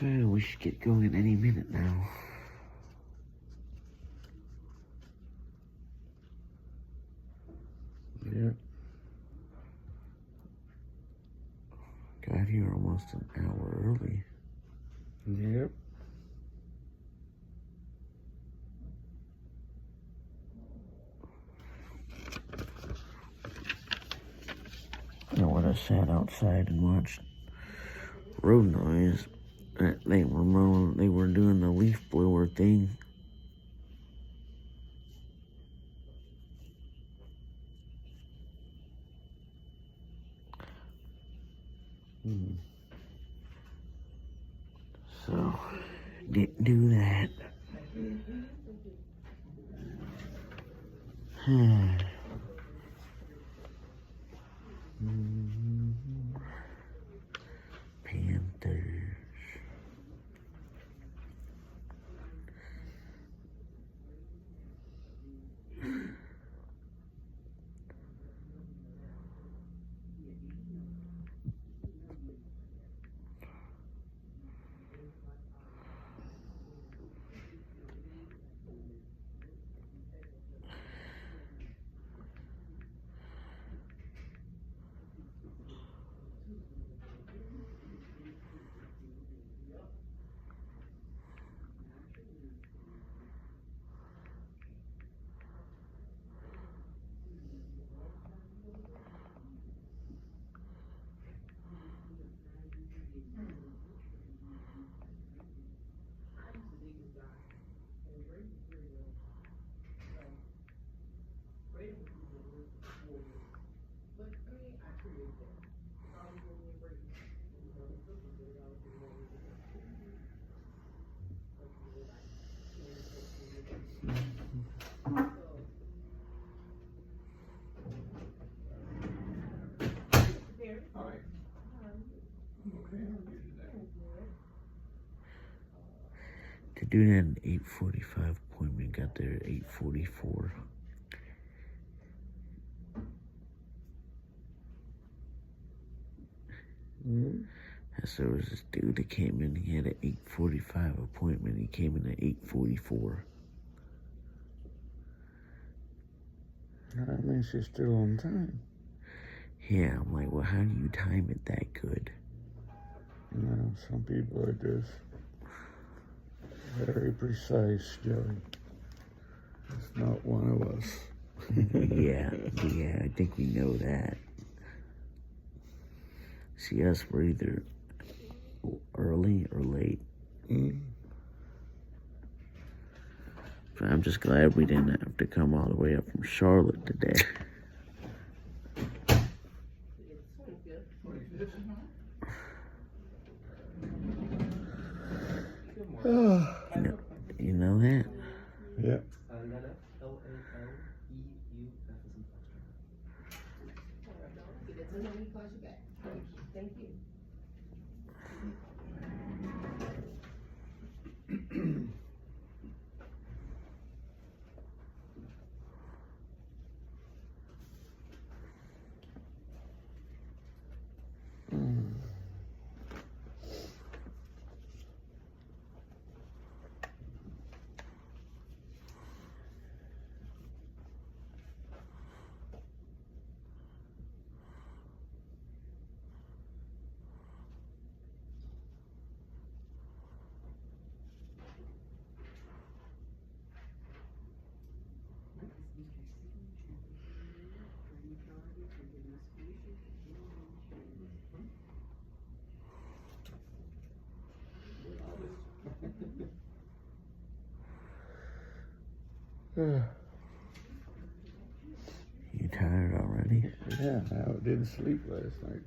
We should get going any minute now. Yep. Got here almost an hour early. Yep. I would have sat outside and watched Road Noise. They were doing the leaf blower thing. So, didn't do that. Panthers. To do that an 8:45 appointment, got there at 8:44. So there was this dude that came in, he had an 8:45 appointment, he came in at 8:44. That means you're still on time. Yeah, I'm like, well, how do you time it that good? Some people are just very precise, Joey. It's not one of us. yeah, I think we know that. See, us, we're either early or late. But I'm just glad we didn't have to come all the way up from Charlotte today. You know that? Yep. Thank you. You tired already? Yeah, I didn't sleep last night.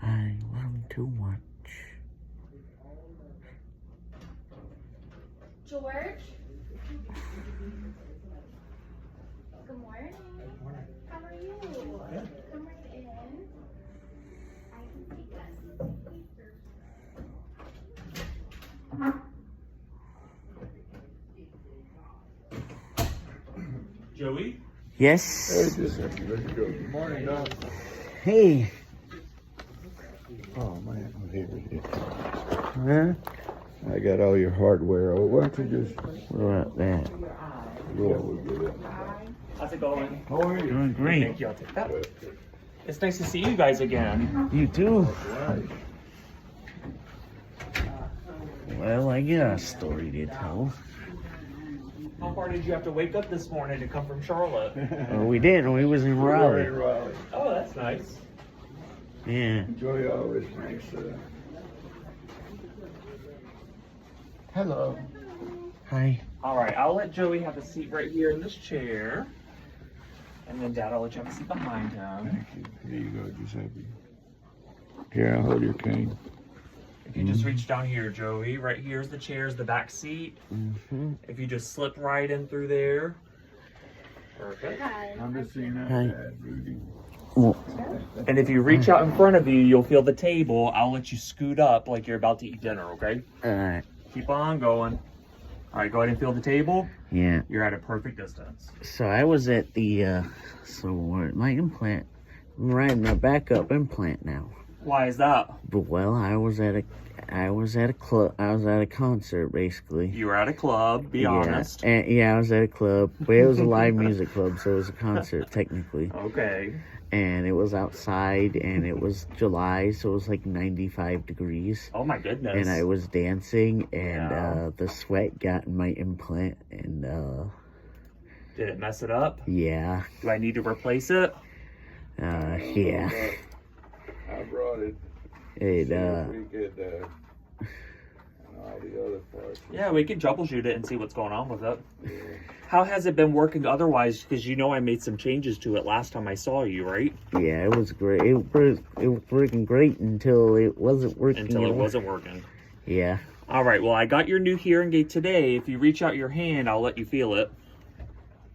I love to watch. George? Good morning. How are you? Come right in. I can take that. Joey? Yes. Hey, just a second. Let's go. Good morning, Doc. Hey. Oh, man. Oh, here it is. Huh? I got all your hardware. Oh, why don't you just... What about that? Yeah, we'll get it. How's it going? How are you? Doing great. Thank you. I'll take that. It's nice to see you guys again. You too? Right. Well, I got a story to tell. How far did you have to wake up this morning to come from Charlotte? Oh, we didn't. We was in Raleigh. Raleigh. Oh, that's nice. Yeah. Joey always makes Hello. Hi. All right, I'll let Joey have a seat right here in this chair. And then Dad, I'll let you have a seat behind him. Thank you. Here you go, Giuseppe. Here, I'll hold your cane. If you just reach down here, Joey, right here's the chair's the back seat. Mm-hmm. If you just slip right in through there. Perfect. Hi. I'm just seeing that, Hi. Dad, Rudy. Well, And if you reach out in front of you, you'll feel the table. I'll let you scoot up like you're about to eat dinner, okay? alright. Keep on going. All right, go ahead and feel the table. Yeah. You're at a perfect distance. So I was at the, my implant. I'm riding a backup implant now. Why is that? But well, I was at a club. I was at a concert basically. You were at a club, be honest. And yeah, I was at a club, but it was a live music club, so it was a concert technically. Okay. And it was outside, and it was July, so it was like 95 degrees. Oh my goodness. And I was dancing, and Yeah. the sweat got in my implant, and Did it mess it up? yeah, Do I need to replace it? yeah, I brought it. it See if we could, and all the other parts. Yeah, we can troubleshoot it and see what's going on with it. Yeah. How has it been working otherwise? Because you know I made some changes to it last time I saw you, right? yeah, it was great. It was working great until it wasn't working. Until it anymore. wasn't working. Yeah. All right, well, I got your new hearing aid today. If you reach out your hand, I'll let you feel it.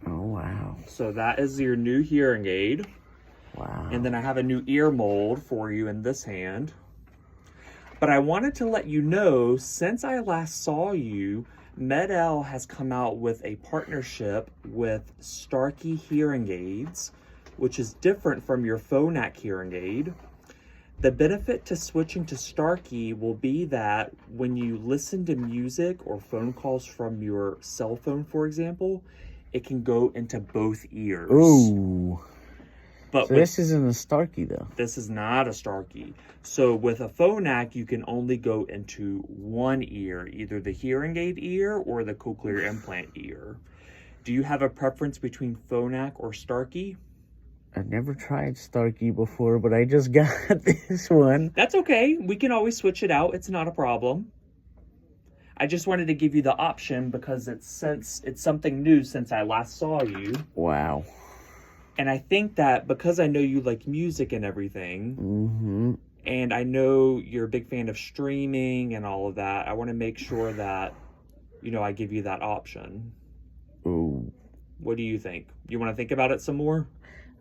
Oh wow. So that is your new hearing aid. Wow. And then I have a new ear mold for you in this hand. But I wanted to let you know, since I last saw you, Med-El has come out with a partnership with Starkey Hearing Aids, which is different from your Phonak hearing aid. The benefit to switching to Starkey will be that when you listen to music or phone calls from your cell phone, for example, it can go into both ears. Ooh. But So with this isn't a Starkey though. this is not a Starkey. So with a Phonak, you can only go into one ear, either the hearing aid ear or the cochlear implant ear. Do you have a preference between Phonak or Starkey? I've never tried Starkey before, but I just got this one. That's okay. We can always switch it out. It's not a problem. I just wanted to give you the option because it's something new since I last saw you. Wow. And I think that because I know you like music and everything, Mm-hmm. and I know you're a big fan of streaming and all of that, I want to make sure that, you know, I give you that option. Ooh. What do you think? You want to think about it some more?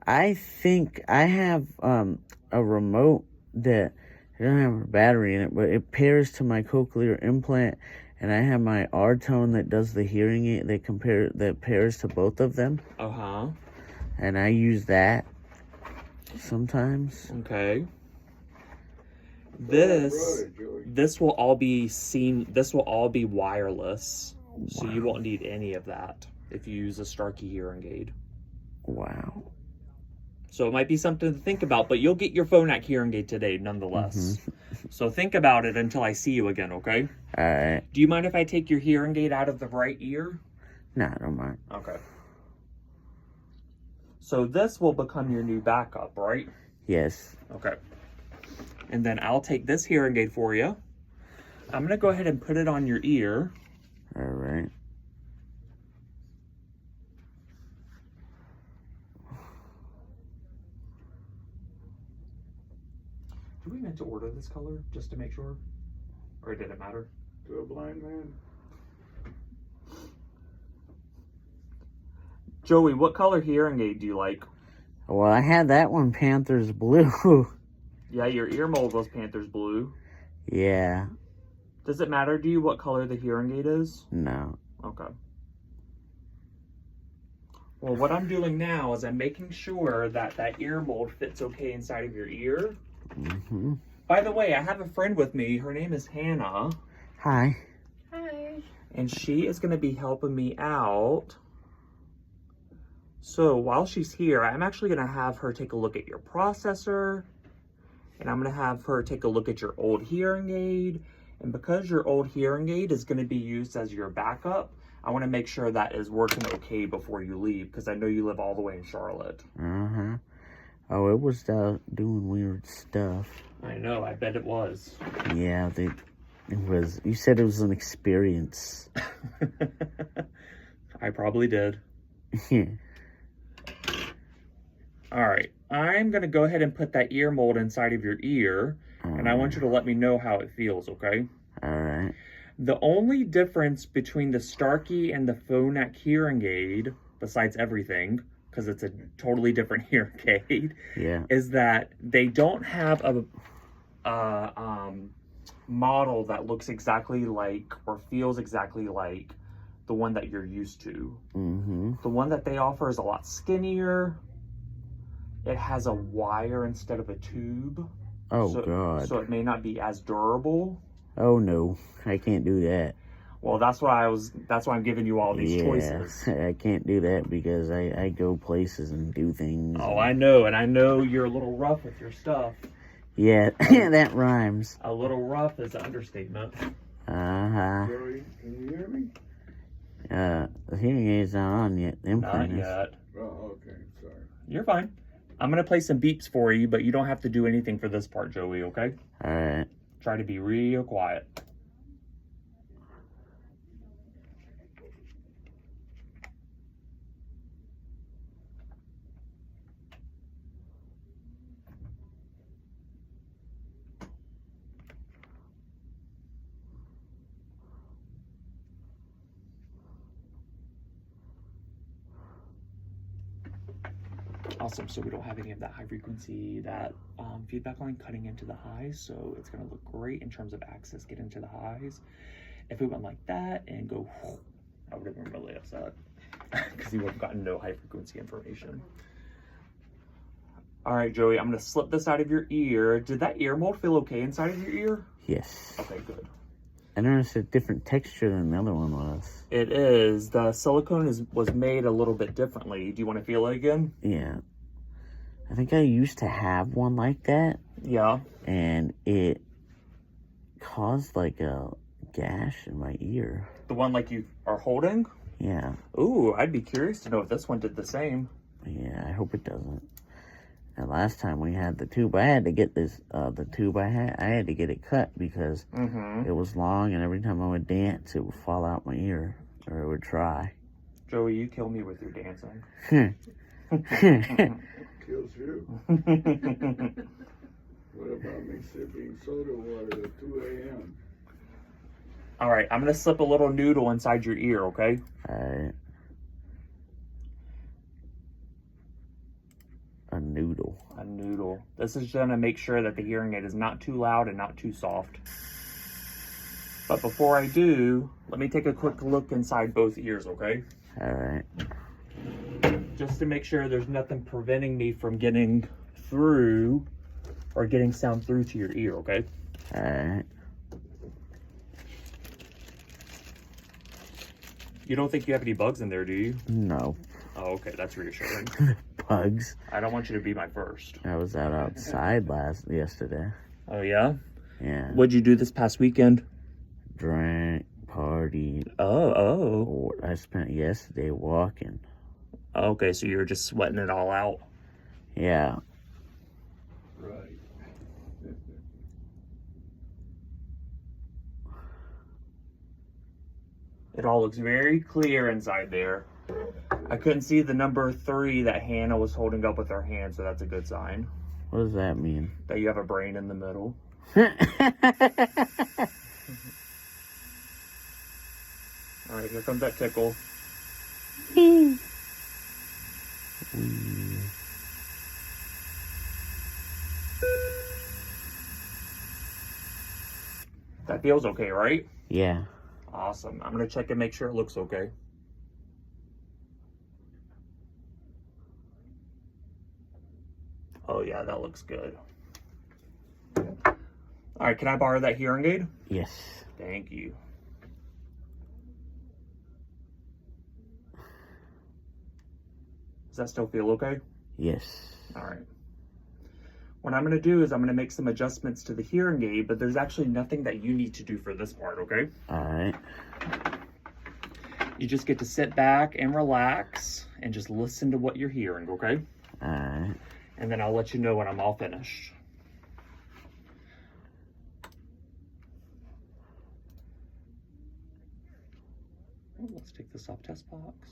I think I have a remote that it doesn't have a battery in it, but it pairs to my cochlear implant, and I have my R-Tone that does the hearing aid that pairs to both of them, Uh-huh. and I use that sometimes. Okay. This will all be wireless, so you won't need any of that if you use a Starkey hearing aid. Wow. So it might be something to think about, but you'll get your Phonak hearing aid today nonetheless. So think about it until I see you again, okay? Alright. Do you mind if I take your hearing aid out of the right ear? No, I don't mind. Okay. So this will become your new backup, right? Yes. Okay. And then I'll take this hearing aid for you. I'm going to go ahead and put it on your ear. Alright. Do we meant to order this color just to make sure? Or did it matter? To a blind man. Joey, what color hearing aid do you like? Well, I had that one Panthers blue. Yeah, your ear mold was Panthers blue. Yeah. Does it matter to you what color the hearing aid is? No. Okay. Well, what I'm doing now is I'm making sure that that ear mold fits okay inside of your ear. Mm-hmm. By the way, I have a friend with me. Her name is Hannah. Hi. Hi. And she is going to be helping me out. So while she's here, I'm actually going to have her take a look at your processor. And I'm going to have her take a look at your old hearing aid. And because your old hearing aid is going to be used as your backup, I want to make sure that is working okay before you leave. Because I know you live all the way in Charlotte. Uh-huh. Oh, it was doing weird stuff. I know, I bet it was. Yeah, it was. You said it was an experience. I probably did. All right, I'm going to go ahead and put that ear mold inside of your ear, and I want you to let me know how it feels, okay? All right. The only difference between the Starkey and the Phonak hearing aid, besides everything, because it's a totally different hearing aid, Yeah. is that they don't have a model that looks exactly like or feels exactly like the one that you're used to. Mm-hmm. The one that they offer is a lot skinnier. It has a wire instead of a tube. Oh, God. So it may not be as durable. Oh, no. I can't do that. Well, that's why I'm giving you all these choices. I can't do that because I go places and do things. Oh, I know, and I know you're a little rough with your stuff. Yeah, that rhymes. A little rough is an understatement. Uh-huh. Joey, can you hear me? The hearing aid's not on yet. The Not implant is. yet. Oh, okay, sorry. You're fine. I'm going to play some beeps for you, but you don't have to do anything for this part, Joey, okay? All right. Try to be real quiet. Awesome, so we don't have any of that high frequency, that feedback line cutting into the highs, so it's gonna look great in terms of access getting to the highs. If we went like that and go, I would have been really upset because you would have gotten no high frequency information. All right, Joey, I'm gonna slip this out of your ear. Did that ear mold feel okay inside of your ear? Yes. Okay, good. I noticed a different texture than the other one was. It is. The silicone was made a little bit differently. Do you want to feel it again? Yeah. I think I used to have one like that, Yeah. and it caused like a gash in my ear. The one like you are holding? Yeah. Ooh, I'd be curious to know if this one did the same. Yeah, I hope it doesn't. And last time we had the tube, I had to get this, the tube I had to get it cut because it was long, and every time I would dance, it would fall out my ear, or it would dry. Joey, you kill me with your dancing. Kills you. What about me sipping soda water at 2 a.m.? All right, I'm going to slip a little noodle inside your ear, okay? Alright. A noodle. A noodle. This is going to make sure that the hearing aid is not too loud and not too soft. But before I do, let me take a quick look inside both ears, okay? Alright. Just to make sure there's nothing preventing me from getting through or getting sound through to your ear, okay? Alright. You don't think you have any bugs in there, do you? No. Oh, okay, that's reassuring. Bugs. I don't want you to be my first. I was out outside yesterday. Oh, yeah? Yeah. What'd you do this past weekend? Drank, partied. Oh. I spent yesterday walking. Okay, so you're just sweating it all out. Yeah. Right. It all looks very clear inside there. I couldn't see the number 3 that Hannah was holding up with her hand, so that's a good sign. What does that mean? That you have a brain in the middle. All right, here comes that tickle. That feels okay, right? Yeah. Awesome. I'm gonna check and make sure it looks okay. Oh yeah, that looks good. All right, can I borrow that hearing aid? Yes. Thank you. Does that still feel okay? Yes. All right. What I'm going to do is I'm going to make some adjustments to the hearing aid, but there's actually nothing that you need to do for this part, okay? All right. You just get to sit back and relax and just listen to what you're hearing, okay? All right. And then I'll let you know when I'm all finished. Oh, let's take this off test box.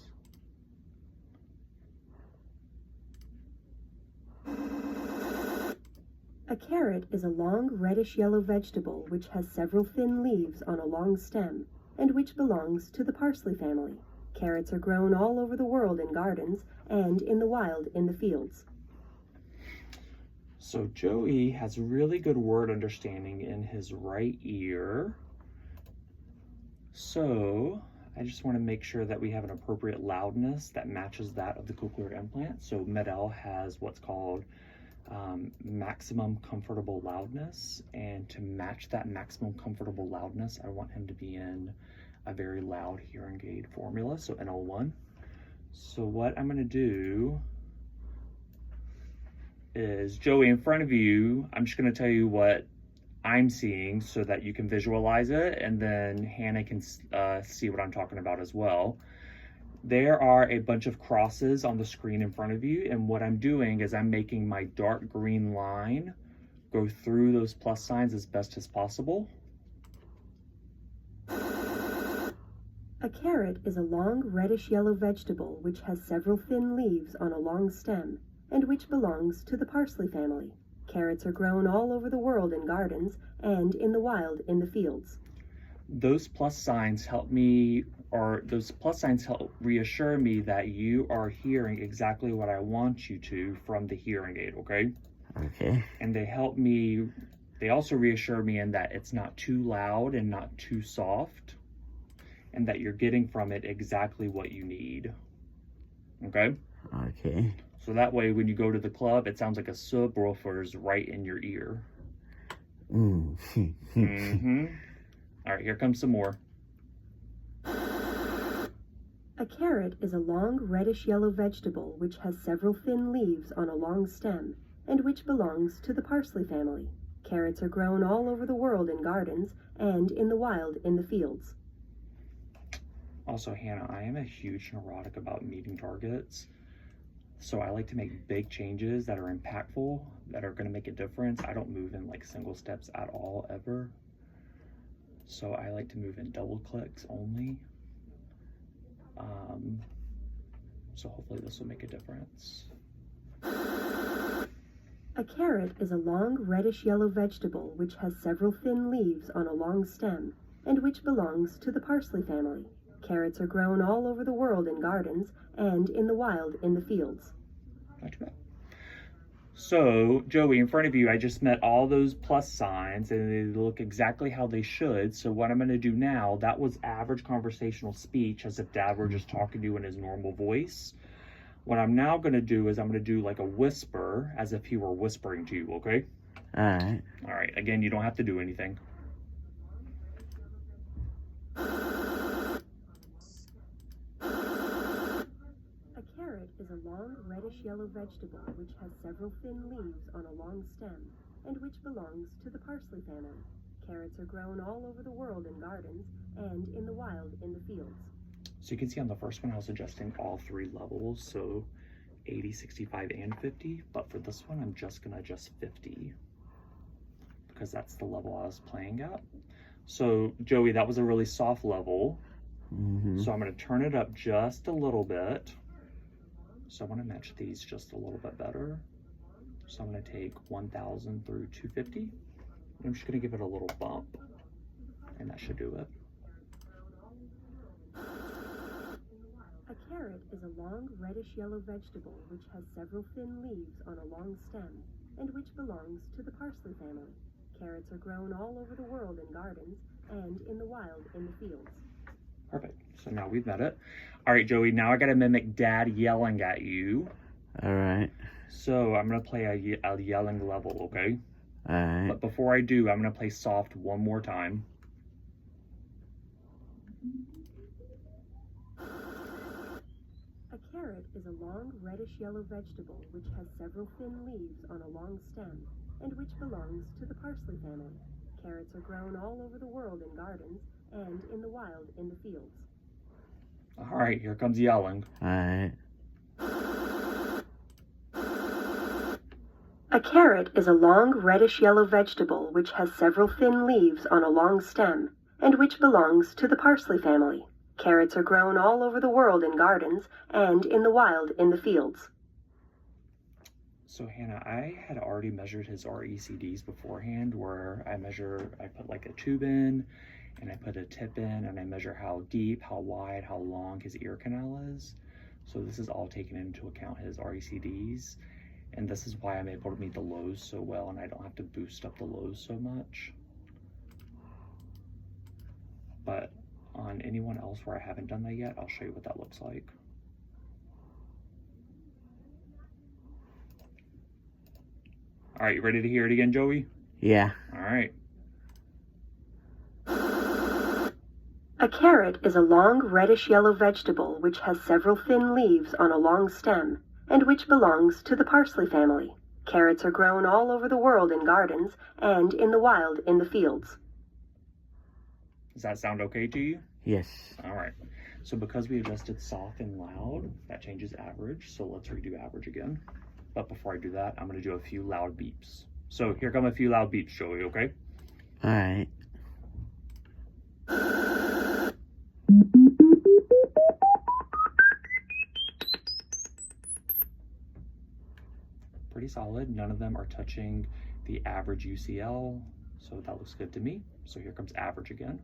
A carrot is a long reddish-yellow vegetable which has several thin leaves on a long stem, and which belongs to the parsley family. Carrots are grown all over the world in gardens and in the wild in the fields. So Joey has really good word understanding in his right ear. So I just want to make sure that we have an appropriate loudness that matches that of the cochlear implant. So Med-El has what's called maximum comfortable loudness, and to match that maximum comfortable loudness, I want him to be in a very loud hearing aid formula, so NL1. So what I'm going to do is, Joey, in front of you, I'm just going to tell you what I'm seeing so that you can visualize it, and then Hannah can see what I'm talking about as well. There are a bunch of crosses on the screen in front of you, and what I'm doing is I'm making my dark green line go through those plus signs as best as possible. A carrot is a long reddish-yellow vegetable which has several thin leaves on a long stem, and which belongs to the parsley family. Carrots are grown all over the world in gardens and in the wild in the fields. Those plus signs help reassure me that you are hearing exactly what I want you to from the hearing aid, okay? Okay. And they also reassure me in that it's not too loud and not too soft, and that you're getting from it exactly what you need, okay? Okay. So that way, when you go to the club, it sounds like a subwoofer's right in your ear. Mm-hmm. All right, here comes some more. A carrot is a long reddish-yellow vegetable which has several thin leaves on a long stem, and which belongs to the parsley family. Carrots are grown all over the world in gardens and in the wild in the fields. Also, Hannah, I am a huge neurotic about meeting targets. So I like to make big changes that are impactful, that are going to make a difference. I don't move in like single steps at all, ever. So I like to move in double clicks only. So hopefully this will make a difference. A carrot is a long reddish-yellow vegetable which has several thin leaves on a long stem, and which belongs to the parsley family. Carrots are grown all over the world in gardens and in the wild in the fields. Not too bad. So, Joey, in front of you, I just met all those plus signs, and they look exactly how they should. So what I'm going to do now, that was average conversational speech, as if Dad were just talking to you in his normal voice. What I'm now going to do is I'm going to do like a whisper, as if he were whispering to you, okay? All right. All right, again, you don't have to do anything. Is a long reddish-yellow vegetable which has several thin leaves on a long stem, and which belongs to the parsley family. Carrots are grown all over the world in gardens and in the wild in the fields. So you can see on the first one I was adjusting all three levels, so 80, 65, and 50, but for this one I'm just going to adjust 50 because that's the level I was playing at. So Joey, that was a really soft level, so I'm going to turn it up just a little bit. So I want to match these just a little bit better. So I'm going to take 1,000 through 250. I'm just going to give it a little bump, and that should do it. A carrot is a long reddish-yellow vegetable which has several thin leaves on a long stem and which belongs to the parsley family. Carrots are grown all over the world in gardens and in the wild in the fields. Perfect. So now we've met it. All right, Joey, now I got to mimic Dad yelling at you. All right. So I'm going to play a yelling level, okay? All right. But before I do, I'm going to play soft one more time. A carrot is a long reddish-yellow vegetable which has several thin leaves on a long stem and which belongs to the parsley family. Carrots are grown all over the world in gardens and in the wild in the fields. All right, here comes yelling. All right. A carrot is a long reddish-yellow vegetable which has several thin leaves on a long stem and which belongs to the parsley family. Carrots are grown all over the world in gardens and in the wild in the fields. So Hannah, I had already measured his RECDs beforehand, where I put like a tube in and I put a tip in and I measure how deep, how wide, how long his ear canal is. So this is all taken into account, his RECDs. And this is why I'm able to meet the lows so well, and I don't have to boost up the lows so much. But on anyone else where I haven't done that yet, I'll show you what that looks like. All right, you ready to hear it again, Joey? Yeah. All right. A carrot is a long reddish-yellow vegetable which has several thin leaves on a long stem and which belongs to the parsley family. Carrots are grown all over the world in gardens and in the wild in the fields. Does that sound okay to you? Yes. All right. So because we adjusted soft and loud, that changes average. So let's redo average again. But before I do that, I'm going to do a few loud beeps. So here come a few loud beeps, Joey, okay? All right. Pretty solid. None of them are touching the average UCL. So that looks good to me. So here comes average again.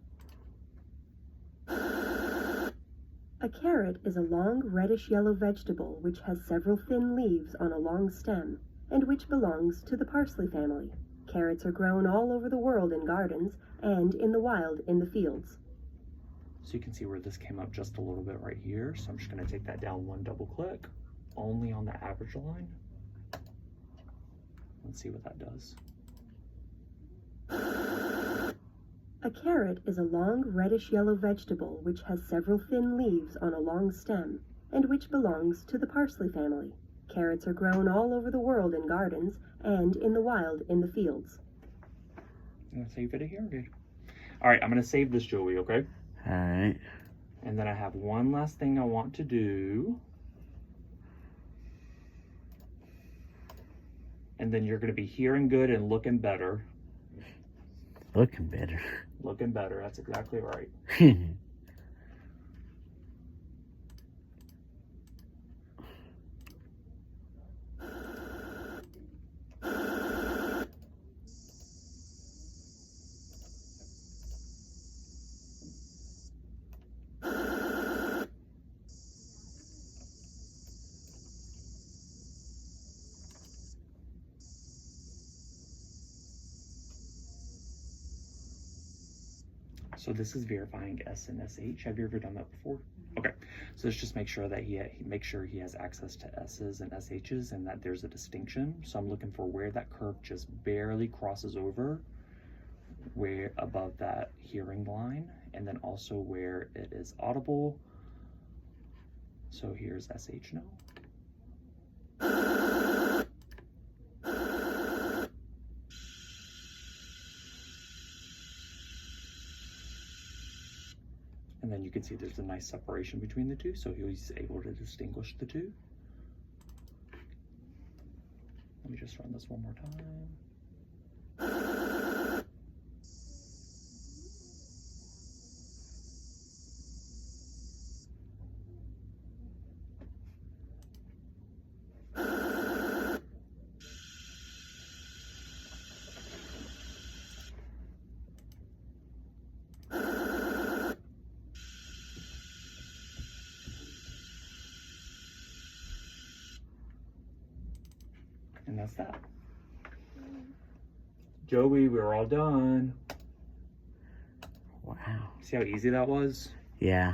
A carrot is a long reddish-yellow vegetable which has several thin leaves on a long stem and which belongs to the parsley family. Carrots are grown all over the world in gardens and in the wild in the fields. So you can see where this came up just a little bit right here. So I'm just going to take that down one double click, only on the average line. Let's see what that does. A carrot is a long reddish-yellow vegetable which has several thin leaves on a long stem and which belongs to the parsley family. Carrots are grown all over the world in gardens and in the wild in the fields. I'm going to save it here. Good. All right, I'm going to save this, Joey, okay? All right. And then I have one last thing I want to do. And then you're going to be hearing good and looking better. Looking better. Looking better, that's exactly right. So this is verifying S and SH. Have you ever done that before? Okay, so let's just make sure that he has access to S's and SH's and that there's a distinction. So I'm looking for where that curve just barely crosses over, where above that hearing line, and then also where it is audible. So here's SH now. And then you can see there's a nice separation between the two, so he's able to distinguish the two. Let me just run this one more time. test that. Joey, we're all done. Wow. See how easy that was? Yeah.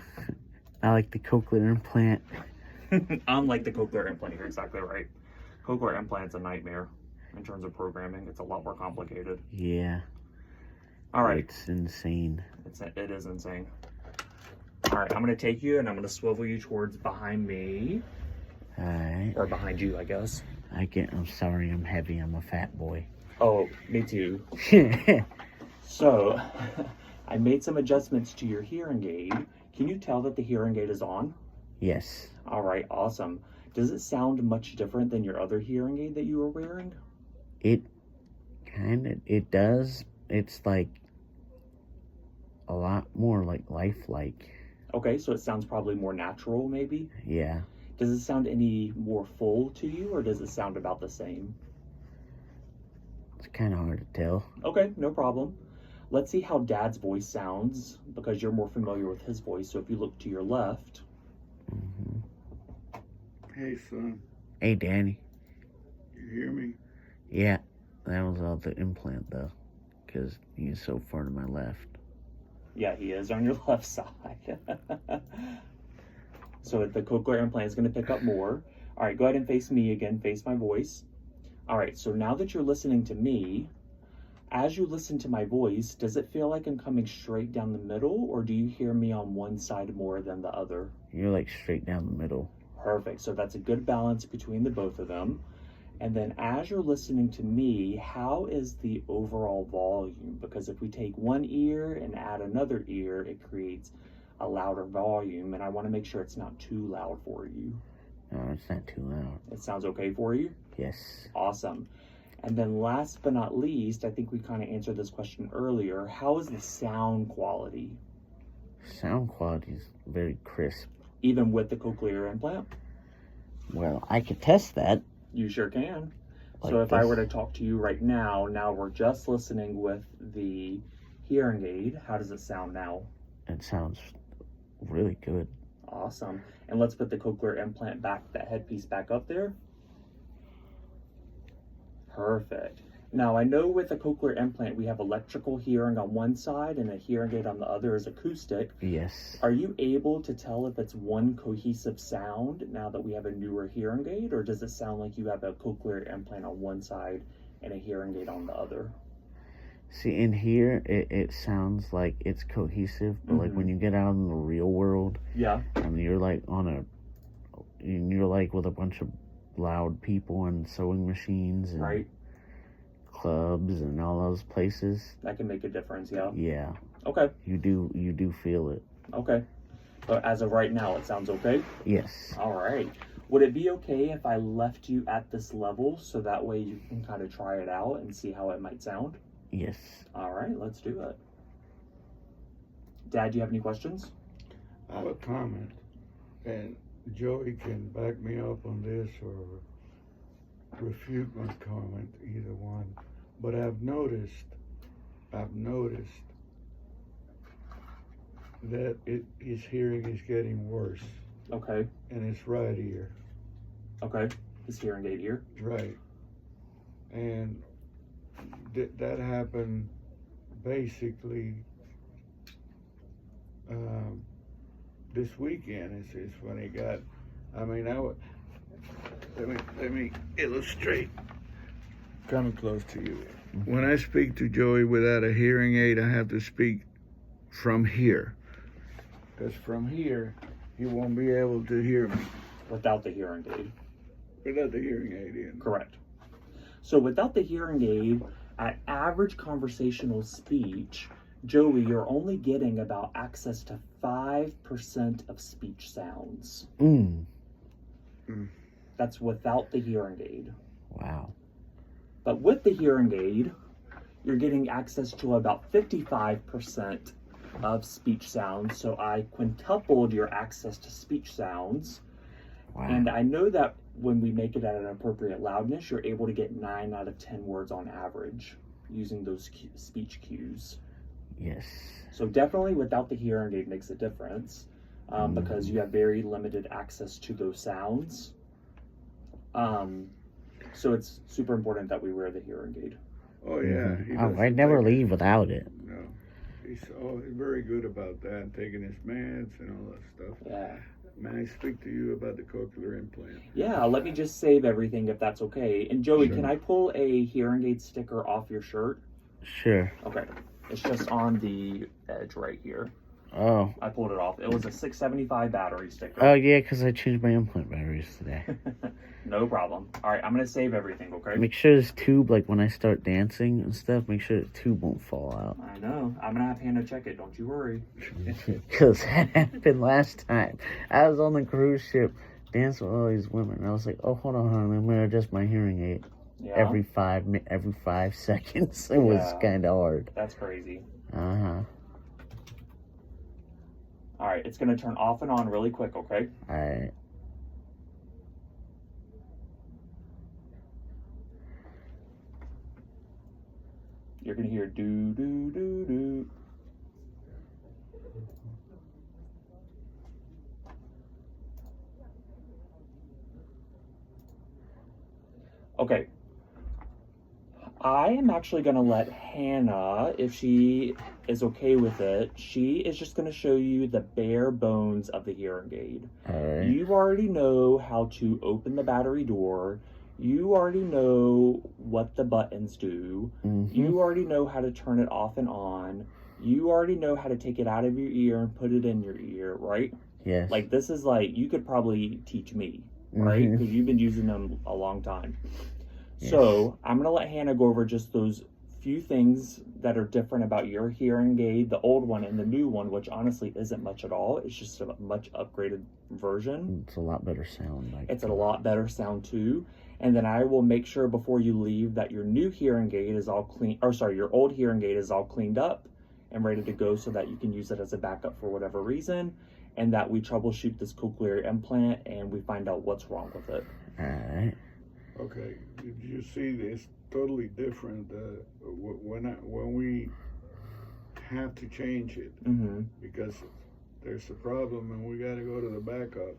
I like the cochlear implant. Unlike the cochlear implant, you're exactly right. Cochlear implant's a nightmare in terms of programming. It's a lot more complicated. Yeah. All right. It's insane. It is insane. All right, I'm going to take you and I'm going to swivel you towards behind me. All right. Or behind you, I guess. I'm sorry, I'm heavy. I'm a fat boy. Oh, me too. So, I made some adjustments to your hearing aid. Can you tell that the hearing aid is on? Yes. All right, awesome. Does it sound much different than your other hearing aid that you were wearing? It does. It's like a lot more like lifelike. Okay, so it sounds probably more natural, maybe? Yeah. Does it sound any more full to you, or does it sound about the same? It's kind of hard to tell. Okay, no problem. Let's see how Dad's voice sounds, because you're more familiar with his voice. So if you look to your left. Hmm. Hey, son, Hey, Danny. you hear me? Yeah, that was all the implant, though, because he's so far to my left. Yeah, he is on your left side. So the cochlear implant is going to pick up more. All right, go ahead and face me again. Face my voice. All right, so now that you're listening to me, as you listen to my voice, does it feel like I'm coming straight down the middle, or do you hear me on one side more than the other? You're like straight down the middle. Perfect. So that's a good balance between the both of them. And then as you're listening to me, how is the overall volume? Because if we take one ear and add another ear, it creates a louder volume, and I want to make sure it's not too loud for you. No, it's not too loud. It sounds okay for you? Yes. Awesome. And then last but not least, I think we kind of answered this question earlier. How is the sound quality? Sound quality is very crisp. Even with the cochlear implant? Well, I could test that. You sure can. Like So if I this. were to talk to you right now, we're just listening with the hearing aid. How does it sound now? It sounds really good. Awesome. And let's put the cochlear implant back, that headpiece back up there. Perfect. Now I know with a cochlear implant we have electrical hearing on one side and a hearing aid on the other is acoustic. Yes. Are you able to tell if it's one cohesive sound now that we have a newer hearing aid, or does it sound like you have a cochlear implant on one side and a hearing aid on the other? See, in here, it sounds like it's cohesive, but like when you get out in the real world, Yeah. and you're like you're like with a bunch of loud people and sewing machines and Right. clubs and all those places. That can make a difference, yeah. Yeah, Okay, you do feel it. okay. But as of right now, it sounds okay? Yes. All right. Would it be okay if I left you at this level so that way you can kind of try it out and see how it might sound? Yes. All right, let's do it. Dad, do you have any questions? I have a comment, and Joey can back me up on this or refute my comment, either one. But I've noticed that his hearing is getting worse Okay, in his right ear. okay. His hearing aid ear. Right. And that happened basically this weekend is when he got, I mean, let me illustrate. Coming close to you. When I speak to Joey without a hearing aid, I have to speak from here. Because from here, he won't be able to hear me Without the hearing aid. without the hearing aid in. Correct. So without the hearing aid, at average conversational speech, Joey, you're only getting about access to 5% of speech sounds. That's without the hearing aid. Wow. But with the hearing aid, you're getting access to about 55% of speech sounds. So I quintupled your access to speech sounds. Wow. And I know that when we make it at an appropriate loudness, you're able to get 9 out of 10 words on average using those speech cues. Yes. So definitely without the hearing aid makes a difference because you have very limited access to those sounds. So it's super important that we wear the hearing aid. Oh yeah. He Oh, I doesn't never take it. leave without it. No. He's very good about that, taking his meds and all that stuff. Yeah. May I speak to you about the cochlear implant? Yeah, let me just save everything if that's okay. And Joey, Sure. can I pull a hearing aid sticker off your shirt? Sure. Okay. It's just on the edge right here. Oh. I pulled it off. It was a 675 battery sticker. Oh, yeah, because I changed my implant batteries today. No problem. All right, I'm going to save everything, okay? Make sure this tube, like when I start dancing and stuff, make sure the tube won't fall out. I know. I'm going to have Hannah check it. Don't you worry. Because that happened last time. I was on the cruise ship dancing with all these women. And I was like, oh, hold on, I'm going to adjust my hearing aid. Yeah. Every 5 seconds. It was Yeah. kind of hard. That's crazy. Uh-huh. All right, it's going to turn off and on really quick, okay? All right. You're going to hear do, do, do, do. Okay. I am actually going to let Hannah, if she is okay with it, she is just going to show you the bare bones of the hearing aid. All right. You already know how to open the battery door. You already know what the buttons do. Mm-hmm. You already know how to turn it off and on. You already know how to take it out of your ear and put it in your ear, right? Yes. Like, this is like, you could probably teach me, right? Mhm. Because you've been using them a long time. Yes. So, I'm going to let Hannah go over just those few things that are different about your hearing aid, the old one and the new one, which honestly isn't much at all. It's just a much upgraded version. It's a lot better sound. Like It's a lot better sound too. And then I will make sure before you leave that your new hearing aid is all clean, or sorry, your old hearing aid is all cleaned up and ready to go so that you can use it as a backup for whatever reason, and that we troubleshoot this cochlear implant and we find out what's wrong with it. All right. Okay. Did you see this? Totally different when we have to change it Mm-hmm. because there's a problem and we got to go to the backup.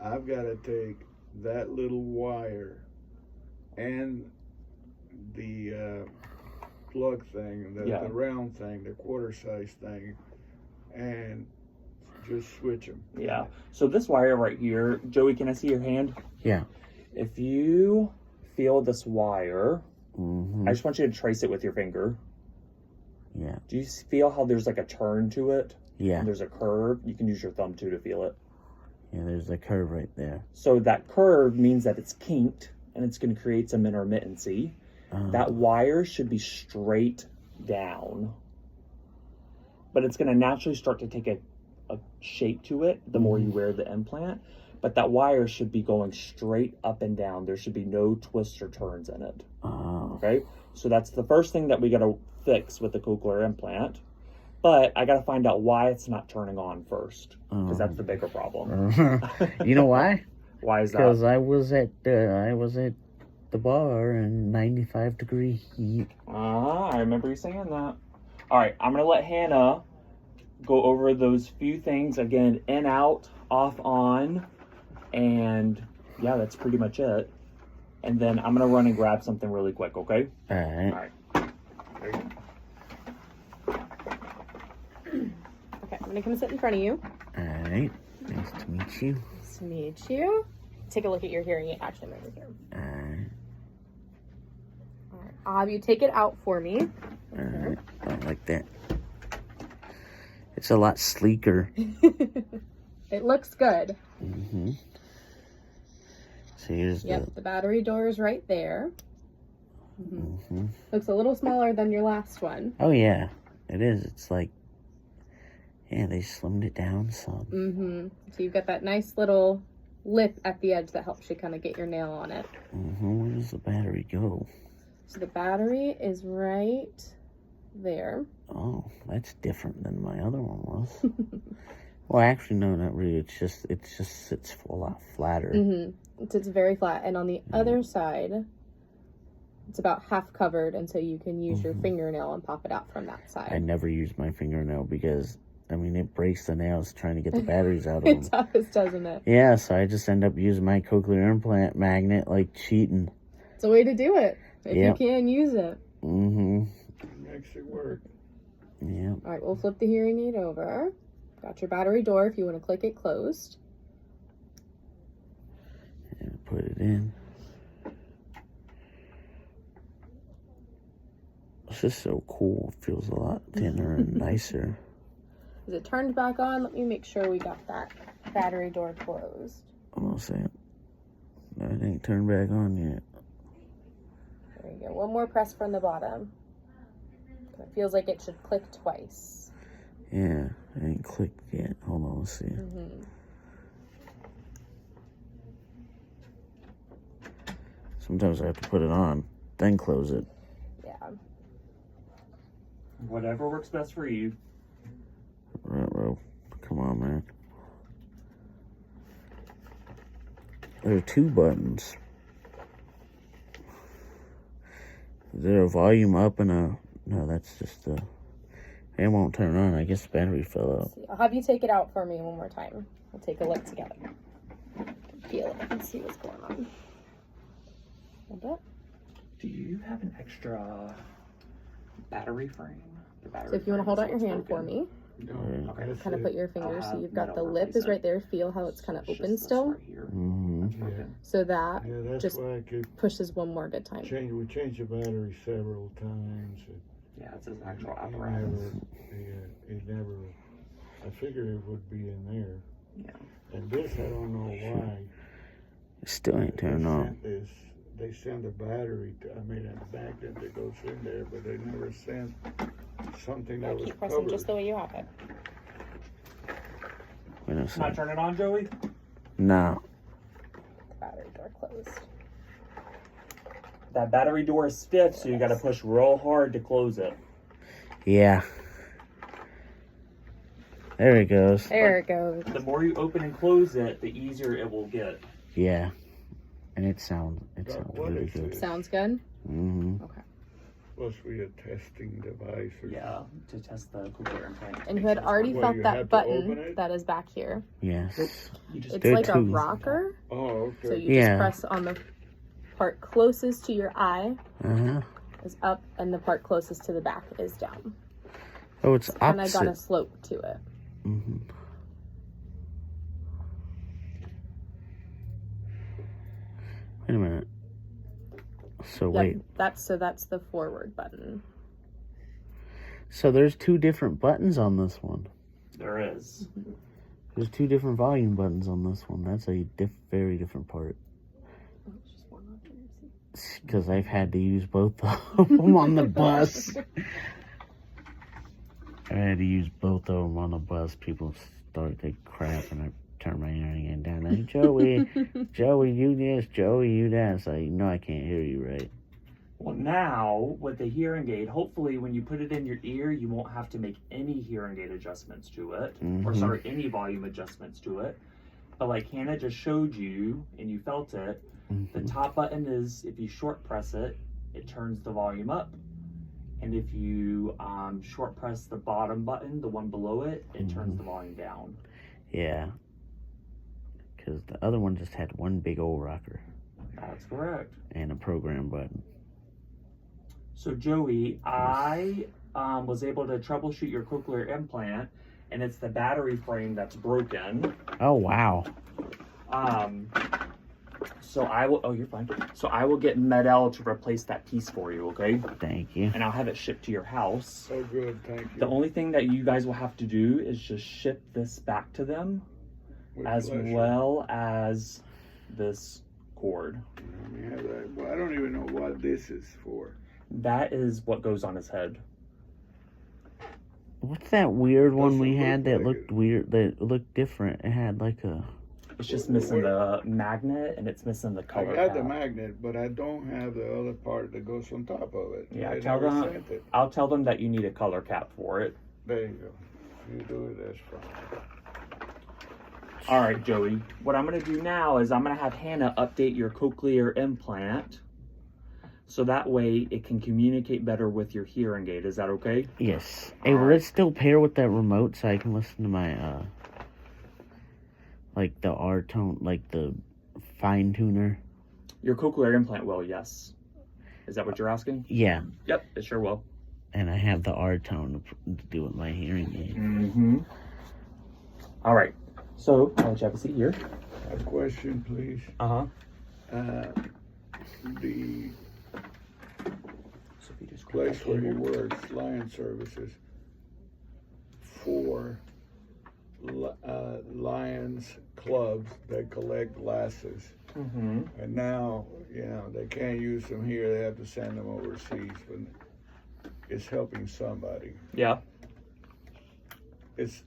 I've got to take that little wire and the plug thing, the round thing, the quarter size thing, and just switch them. Yeah. So this wire right here, Joey, can I see your hand? Yeah. If you feel this wire, Mm-hmm. I just want you to trace it with your finger. Yeah. Do you feel how there's like a turn to it? Yeah. And there's a curve. You can use your thumb too to feel it. Yeah, there's a curve right there. So that curve means that it's kinked and it's going to create some intermittency. That wire should be straight down. But it's going to naturally start to take a shape to it the more you wear the implant. But that wire should be going straight up and down. There should be no twists or turns in it. Oh. Okay? So that's the first thing that we got to fix with the cochlear implant. But I got to find out why it's not turning on first. Because that's the bigger problem. You know why? Why is Because that? I was at the bar in 95-degree heat. I remember you saying that. All right, I'm going to let Hannah go over those few things again, in, out, off, on, and yeah, that's pretty much it. And then I'm going to run and grab something really quick, okay? All right. All right. There you go. Okay, I'm gonna come sit in front of you. All right. Nice to meet you. Nice to meet you. Take a look at your hearing aid. Actually, I'm over here. All right. All right. I'll have you take it out for me. All right. I like that. It's a lot sleeker. It looks good. Mm-hmm. So here's Yep, the battery door is right there. the. Mm-hmm. Looks a little smaller than your last one. Oh yeah, it is. It's like, yeah, they slimmed it down some. Mm-hmm. So you've got that nice little lip at the edge that helps you kind of get your nail on it. Mm-hmm. Where does the battery go? So the battery is right there. Oh, that's different than my other one was. Well, actually, no, not really. It just sits a lot flatter. Mm-hmm. It's very flat. And on the other side, it's about half covered, and so you can use your fingernail and pop it out from that I side. never use my fingernail because, I mean, it breaks the nails trying to get the batteries out of It them. does, doesn't it? Yeah, so I just end up using my cochlear implant magnet like cheating. It's It's a way to do it. If Yep. you can use it. Mm-hmm. It makes it work. Yep. All right, we'll flip the hearing aid over. Got your battery door if you want to click it closed. And put it in. This is so cool. It feels a lot thinner and nicer. Is it turned back on? Let me make sure we got that battery door closed. I'm gonna say it. No, it ain't turned back on yet. There you go. One more press from the bottom. It feels like it should click twice. Yeah, it ain't clicked yet. Hold on, let's see. Mm-hmm. Sometimes I have to put it on, then close it. Yeah. Whatever works best for you. Ruh-roh. Come on, man. There are 2 buttons. Is there a volume up and a... No, that's just the... It won't turn on. I guess the battery fell out. See, I'll have you take it out for me one more time. We'll take a look together. Feel it and see what's going on. Hold up. Do you have an extra battery frame? The battery So if you want to hold out your hand for me, No, Okay. that's kind of it. put your fingers. So have you've got the metal lip is replacement. right there. Feel how it's kind of It's open just this still. right here. Mm-hmm. That's broken. So that Yeah, that's just why I keep pushes one more good time. we changed the battery several times. Yeah, it's his actual It apparatus. it never, I figured it would be in there. Yeah. And this, I don't know why. It still ain't turned on. sent this, they send a battery to, a magnet that goes in there, but they never sent something that was Keep pressing covered. just the way you have it. Wait a Not second. turn it on, Joey? No. Battery door closed. That battery door is stiff, so you gotta push real hard to close it. Yeah. There it goes. There it goes. The more you open and close it, the easier it will get. Yeah. And it sounds What really is good. this? Sounds good. Mm-hmm. Supposed to be a testing device or Yeah, to test the cochlear implant. And you had already Well, felt you that have to open button it? that is back here. Yes. You just It's There are like a 2. rocker. Oh, okay. So you Yeah. just press on the part closest to your eye Uh-huh. is up, and the part closest to the back is down. Oh, it's And I got a opposite. slope to it. Mm-hmm. Wait a minute. So wait. Yep, that's the forward button. So there's 2 different buttons on this one. There is. There's 2 different volume buttons on this one. That's a very different part. Oh, it's just one of them. Because I've had to use both of them on the bus. I had to use both of them on the bus. People start to crap, and I turn my hearing aid down. Hey, Joey, Joey, you this, Joey, you that. It's like, no, I can't hear you right. Well, now with the hearing aid, hopefully when you put it in your ear, you won't have to make any hearing aid adjustments to it, or Mhm. sorry, any volume adjustments to it. But like Hannah just showed you, and you felt it, the Mhm. top button is, if you short press it, it turns the volume up. And if you short press the bottom button, the one below it, it turns the volume down. Yeah. Because the other one just had one big old rocker That's correct. and a program button. So Joey, I was able to troubleshoot your cochlear implant, and it's the battery frame that's broken. Oh, wow. So I will. Oh, you're fine. So I will get Med-El to replace that piece for you, okay? Thank you. And I'll have it shipped to your house. Oh, good, thank you. The only thing that you guys will have to do is just ship this back to them, With as pleasure. well as this cord. Let me have that. Well, I don't even know what this is for. That is what goes on his head. What's that weird one Doesn't we look had that like looked it. weird, that looked different? It had like a... It's just missing the magnet, and it's missing the I color got the cap. magnet, but I don't have the other part that goes on top of it. Yeah, I tell never them. sent it. I'll tell them that you need a color cap for it. There you go. You do it, that's fine. All right, Joey. What I'm going to do now is I'm going to have Hannah update your cochlear implant, so that way it can communicate better with your hearing aid. Is that okay? Yes. Hey, will it still pair with that remote so I can listen to my, like the R tone, like the fine tuner? Your cochlear implant will, yes. Is that what you're asking? Yeah, Yep, it sure will. and I have the R-tone to do with my hearing aid. Mm-hmm. All right. So, I'll let you have a seat here. A question, please. Uh-huh. The So if you just place where you work, Lion Services, for Lions clubs that collect glasses. Mm-hmm. And now, you know, they can't use them here. They have to send them overseas. But it's helping somebody. Yeah. Is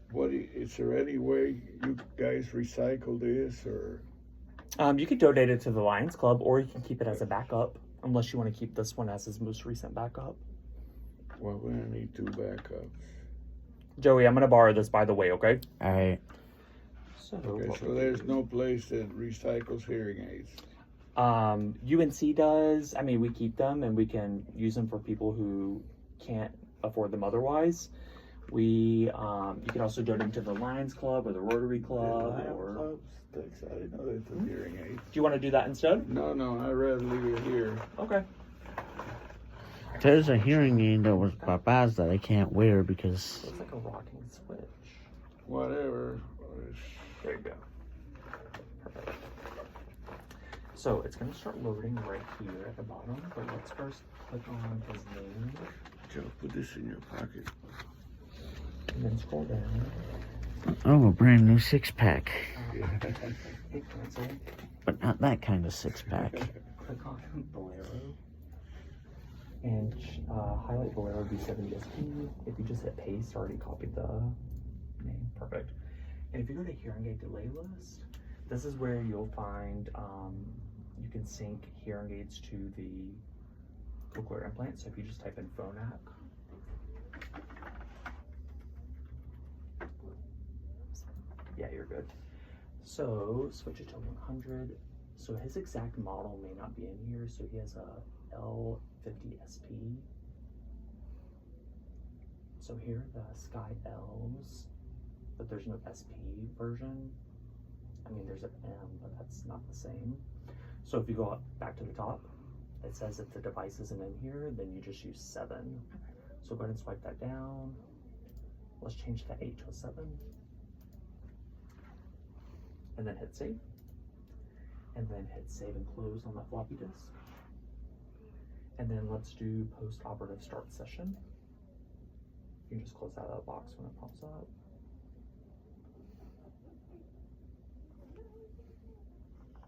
there any way you guys recycle this, or? You could donate it to the Lions Club, or you can keep it as a backup, unless you want to keep this one as his most recent backup. Well, we're gonna need 2 backups. Joey, I'm gonna borrow this, by the way, okay? All right. So, Okay, what so we there's do- no place that recycles hearing aids. UNC does. I mean, we keep them, and we can use them for people who can't afford them otherwise. You can also donate them to the Lions Club or the Rotary Club, Lion or clubs, I didn't know they took hearing aids. do you want to do that instead? No, I'd rather leave it here. Okay. There's a hearing aid that was Papa's that I can't wear because Looks like a rocking switch. Whatever. There you go. Perfect. So it's going to start loading right here at the bottom, but let's first click on his name Joe, put this in your pocket. and then scroll down. oh, a brand new 6-pack, Hit cancel. but not that kind of 6-pack. Click on Bolero and highlight Bolero B7ESP. If you just hit paste, already copied the name. Perfect. And if you go to hearing aid delay list, this is where you'll find you can sync hearing aids to the cochlear implant. So if you just type in Phonak. Yeah, you're good. So switch it to 100. So his exact model may not be in here. So he has a L50SP. So here are the Sky Ls, but there's no SP version. I mean, there's an M, but that's not the same. So if you go up back to the top, it says if the device isn't in here, then you just use 7. So go ahead and swipe that down. Let's change that 8 to a 7. And then hit save. And then hit save and close on that floppy disk. And then let's do post-operative start session. You can just close out of that box when it pops up.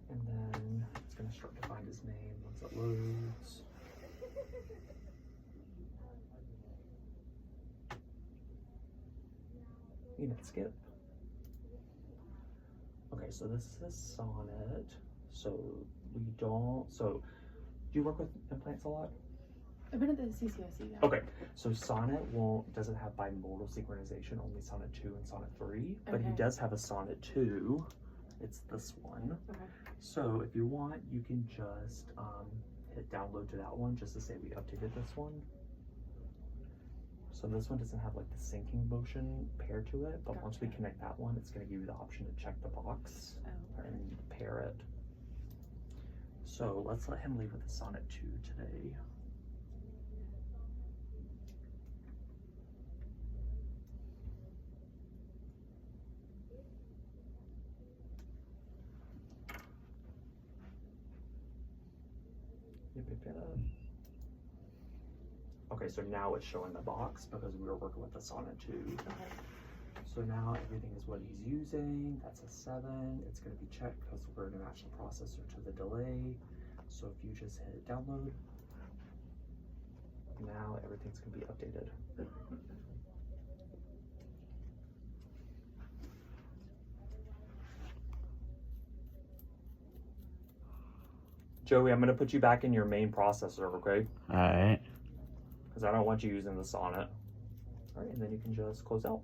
And then it's going to start to find his name once it loads. You can hit skip. Okay, so this is Sonnet. So we don't. So do you work with implants a lot? I've been at the CCOC. Yeah. Okay, so Sonnet doesn't have bimodal synchronization, only Sonnet 2 and Sonnet 3, but he Okay. does have a Sonnet 2. It's this one. Okay. So if you want, you can just hit download to that one just to say we updated this one. So this one doesn't have like the syncing motion paired to it, but once we Gotcha. connect that one, it's going to give you the option to check the box Oh, and pair it. So let's let him leave with the Sonnet 2 today. You picked it up. Okay, so now it's showing the box because we were working with the Sonnet 2. okay. So now everything is what he's using. That's a 7. It's going to be checked because we're going to match the processor to the delay. So if you just hit download, now everything's going to be updated. Joey, I'm going to put you back in your main processor, okay? Alright. Because I don't want you using the Sonnet. All right, and then you can just close out.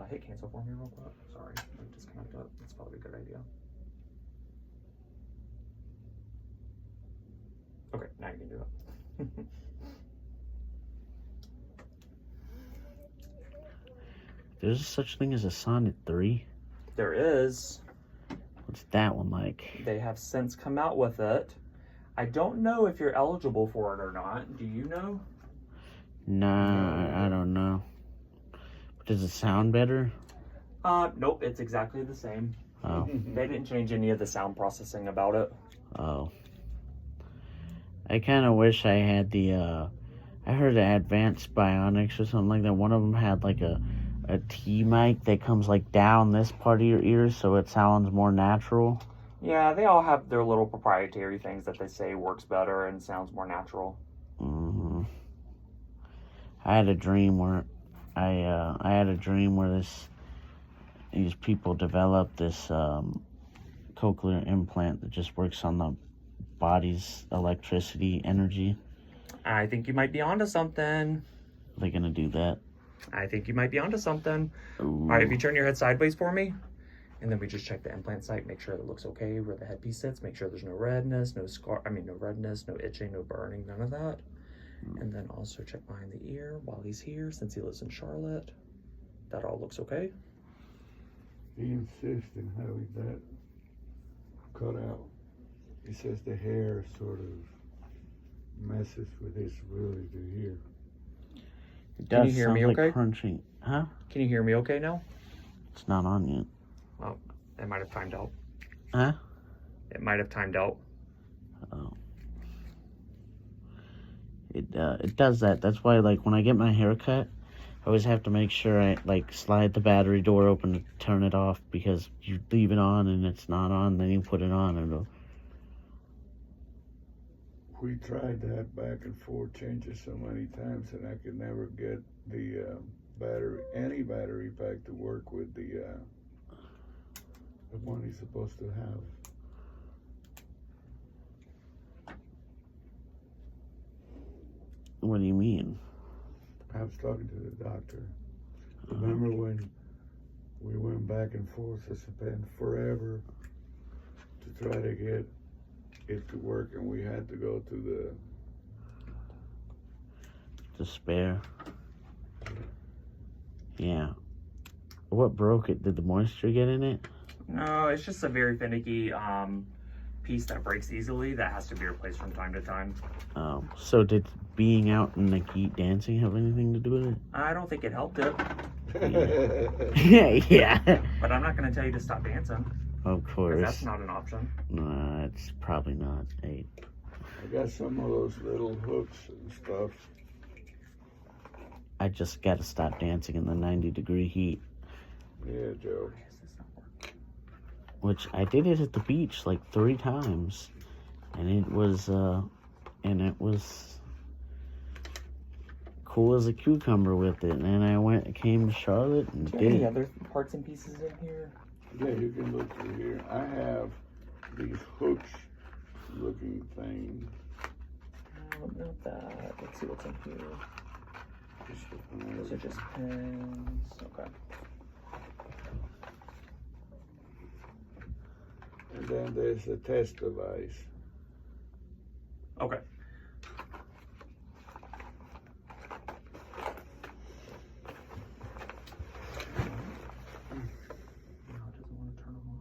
Hit cancel for me real quick. Sorry, let me disconnect it. That's probably a good idea. Okay, now you can do it. There's such thing as a Sonnet 3. There is. What's that one like? They have since come out with it. I don't know if you're eligible for it or not. Do you know? Nah, I don't know. Does it sound better? Nope, it's exactly the same. Oh, They didn't change any of the sound processing about it. oh. I kind of wish I had the, I heard the Advanced Bionics or something like that. One of them had like a T mic that comes like down this part of your ear so it sounds more natural. Yeah, they all have their little proprietary things that they say works better and sounds more natural. Hmm. I had a dream where these people developed this cochlear implant that just works on the body's electricity energy. I think you might be onto something. They're gonna do that. I think you might be onto something. Ooh. All right, if you turn your head sideways for me, and then we just check the implant site, make sure it looks okay where the headpiece sits, make sure there's no redness, no redness, no itching, no burning, none of that. And then also check behind the ear while he's here, since he lives in Charlotte. That all looks okay. He insists in having that cut out. He says the hair sort of messes with his ability to hear. It Can you does hear sound me like okay? crunching. Huh? Can you hear me okay now? It's not on yet. Oh, it might have timed out. Huh? It might have timed out. Oh. It does that. That's why, like, when I get my hair cut, I always have to make sure I, like, slide the battery door open to turn it off, because you leave it on and it's not on, then you put it on and it'll... We tried that back and forth changes so many times, and I could never get the any battery pack to work with the one he's supposed to have. What do you mean? I was talking to the doctor. Remember when we went back and forth? I spent forever to try to get it to work, and we had to go to The spare. Yeah. What broke it? Did the moisture get in it? No, it's just a very finicky piece that breaks easily that has to be replaced from time to time. So did being out in the heat dancing have anything to do with it? I don't think it helped it, the. Yeah. but I'm not going to tell you to stop dancing, Of because course. that's not an option. No, it's probably not. Hey. I got some of those little hooks and stuff. I just gotta stop dancing in the 90-degree heat. Yeah, Joe. Which I did it at the beach like 3 times. And it was cool as a cucumber with it. And then I came to Charlotte and Do you have did any it. other parts and pieces in here? Yeah, you can look through here. I have these hooks looking things. No, not that. Let's see what's in here. Just Those are just pins. Okay. and then there's the test device. Okay. No, it doesn't want to turn them on.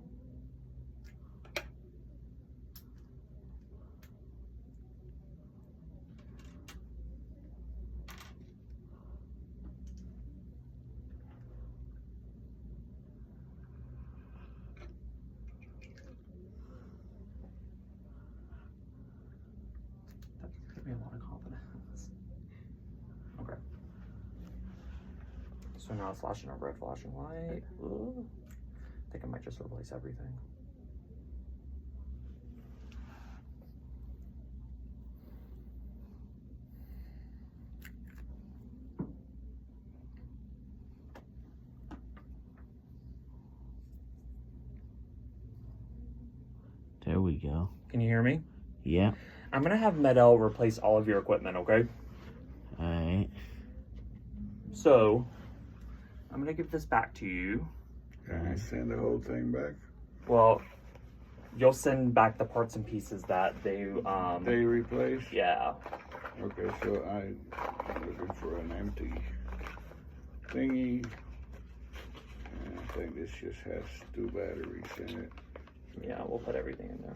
That gives me a lot of confidence. Okay. So now it's flashing a red, flashing white. Ooh. I think I might just replace everything. There we go. Can you hear me? Yeah. I'm gonna have Medel replace all of your equipment, okay? Alright. So, I'm gonna give this back to you. Can I send the whole thing back? Well, you'll send back the parts and pieces that they, They replace? yeah. Okay, so I'm looking for an empty thingy. think this just has 2 batteries in it. Yeah, we'll put everything in there.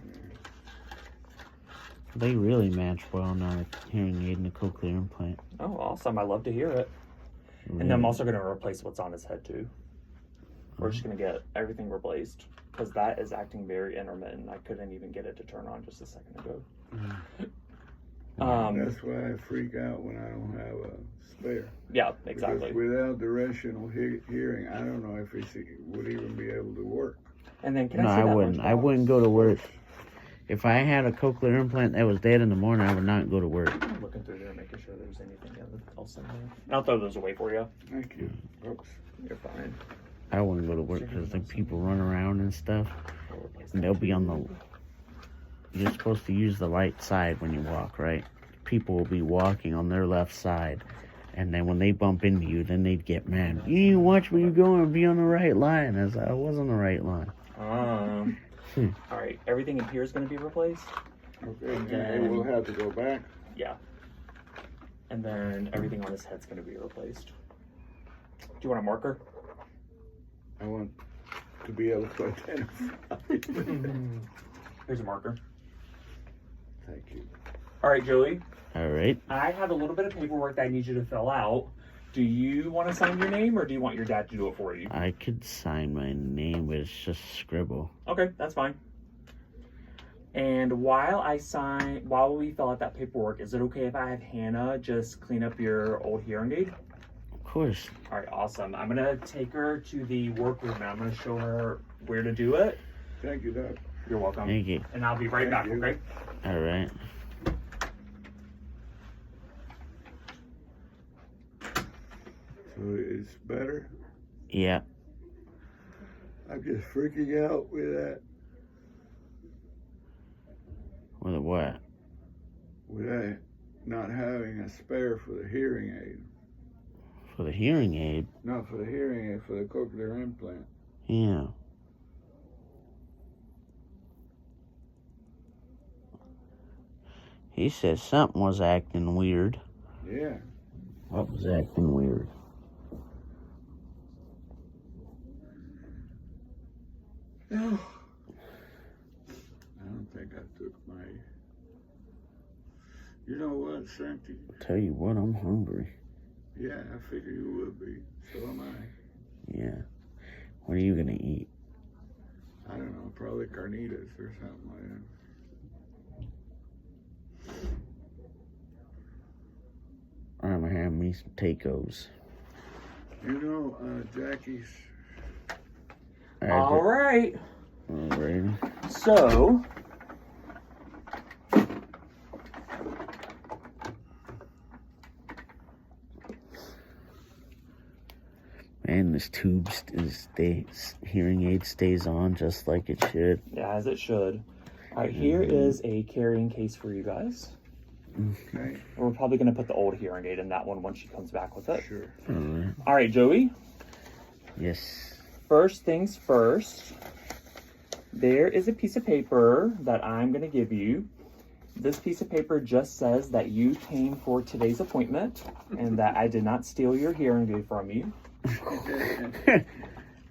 They really match well now, the hearing aid and the cochlear implant. Oh, awesome. I love to hear it. And then I'm also going to replace what's on his head, too. We're just going to get everything replaced. Because that is acting very intermittent. I couldn't even get it to turn on just a second ago. That's why I freak out when I don't have a spare. Yeah, exactly. Because without directional hearing, I don't know if it would even be able to work. And then can No, I see I that wouldn't. I lunchbox? wouldn't go to work. If I had a cochlear implant that was dead in the morning, I would not go to work. I'm looking through there, making sure there's anything else in there. And I'll throw those away for you. Thank you. Oops. You're fine. I wouldn't go to work because like people run around and stuff, We'll replace and that. they'll be on the. You're supposed to use the right side when you walk, right? People will be walking on their left side, and then when they bump into you, then they'd get mad. You need to watch where you're going and be on the right line. I was like, I was on the right line. All right, everything in here is going to be replaced. Okay, and it will have to go back. Yeah. And then everything on his head's going to be replaced. Do you want a marker? I want to be able to identify. Here's a marker. Thank you. All right, Joey. All right. I have a little bit of paperwork that I need you to fill out. Do you want to sign your name, or do you want your dad to do it for you? I could sign my name, but it's just scribble. Okay, that's fine. And while we fill out that paperwork, is it okay if I have Hannah just clean up your old hearing aid? Of course. All right, awesome. I'm gonna take her to the workroom and I'm gonna show her where to do it. Thank you, Doc. You're welcome. Thank you. And I'll be right back, Thank you. okay? All right. So it's better? Yeah. I'm just freaking out with that. With what? With that not having a spare for the hearing aid. For the hearing aid? Not for the hearing aid, for the cochlear implant. Yeah. He said something was acting weird. Yeah. What was acting weird? I don't think I took my... You know what, Santi? Tell you what, I'm hungry. Yeah, I figure you would be. So am I. Yeah. What are you gonna eat? I don't know, probably carnitas or something like that. I'm gonna have me some tacos. You know, Jackie's... All right. Alrighty. So, Man, this tube hearing aid stays on just like it should. yeah, as it should. All right, here is a carrying case for you guys. Okay, We're probably going to put the old hearing aid in that one once she comes back with it. sure. Alright. All right, Joey. Yes. First things first. There is a piece of paper that I'm going to give you. This piece of paper just says that you came for today's appointment and that I did not steal your hearing aid from you.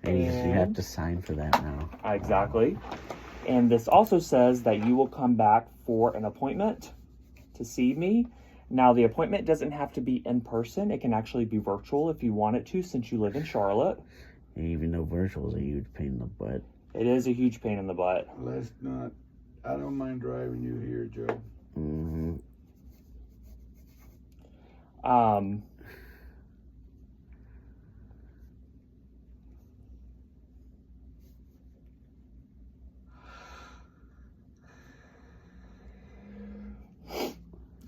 And you have to sign for that now. Exactly. And this also says that you will come back for an appointment to see me. Now, the appointment doesn't have to be in person. It can actually be virtual if you want it to, since you live in Charlotte. And even though virtual is a huge pain in the butt. It is a huge pain in the butt. Let's not... I don't mind driving you here, Joe. Mm-hmm.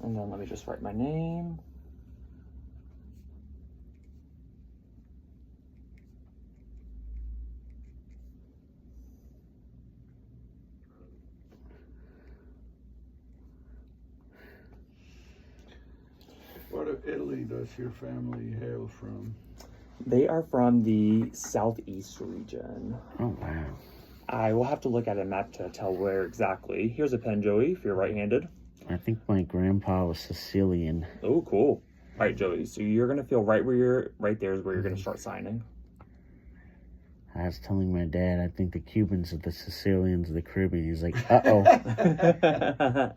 And then let me just write my name. What of Italy does your family hail from? They are from the southeast region. Oh, wow. I will have to look at a map to tell where exactly. Here's a pen, Joey, if you're right-handed. I think my grandpa was Sicilian. Oh, cool. All right, Joey, so you're going to feel right there is where you're going to start signing. I was telling my dad, I think the Cubans are the Sicilians of the Caribbean. He's like, uh-oh.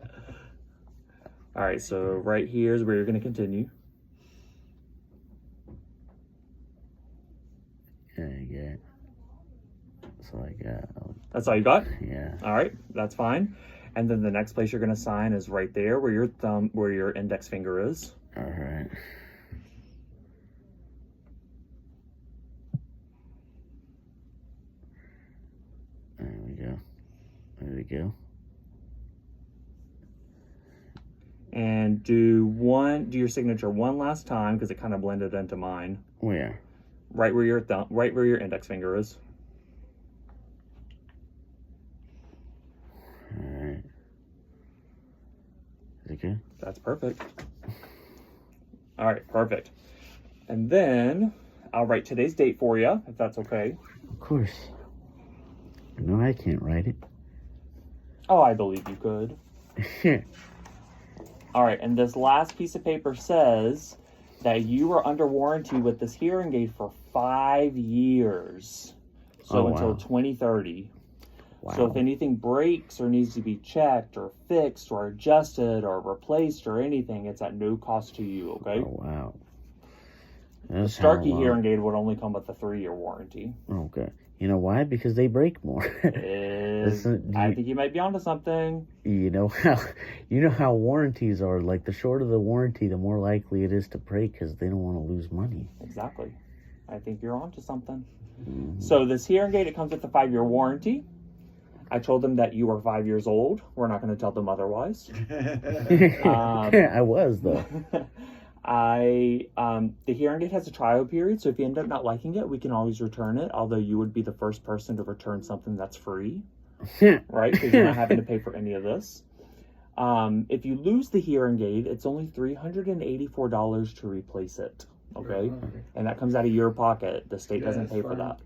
All right, so right here is where you're going to continue. Yeah. So I got, That's all you got? yeah. All right, that's fine. And then the next place you're going to sign is right there where your index finger is. All right. There we go. There we go. And do your signature one last time because it kind of blended into mine. Where? Right where your index finger is. All right. Is it good? That's perfect. All right, perfect. And then I'll write today's date for you, if that's okay. Of course. No, I can't write it. Oh, I believe you could. All right, and this last piece of paper says that you are under warranty with this hearing aid for 5 years. So Oh, until wow. 2030. Wow. So if anything breaks or needs to be checked or fixed or adjusted or replaced or anything, it's at no cost to you, okay? Oh, wow. The That's Starkey how, hearing aid would only come with a 3-year warranty. Okay. You know why? Because they break more. I think you might be onto something. You know how warranties are. Like, the shorter the warranty, the more likely it is to break because they don't want to lose money. Exactly. I think you're onto something. Mhm. So this hearing aid, it comes with a 5-year warranty. I told them that you are 5 years old. We're not going to tell them otherwise. I was, though. The hearing aid has a trial period, so if you end up not liking it, we can always return it, although you would be the first person to return something that's free, right? Because you're not having to pay for any of this. If you lose the hearing aid, it's only $384 to replace it, okay? And that comes out of your pocket. The state doesn't pay for that.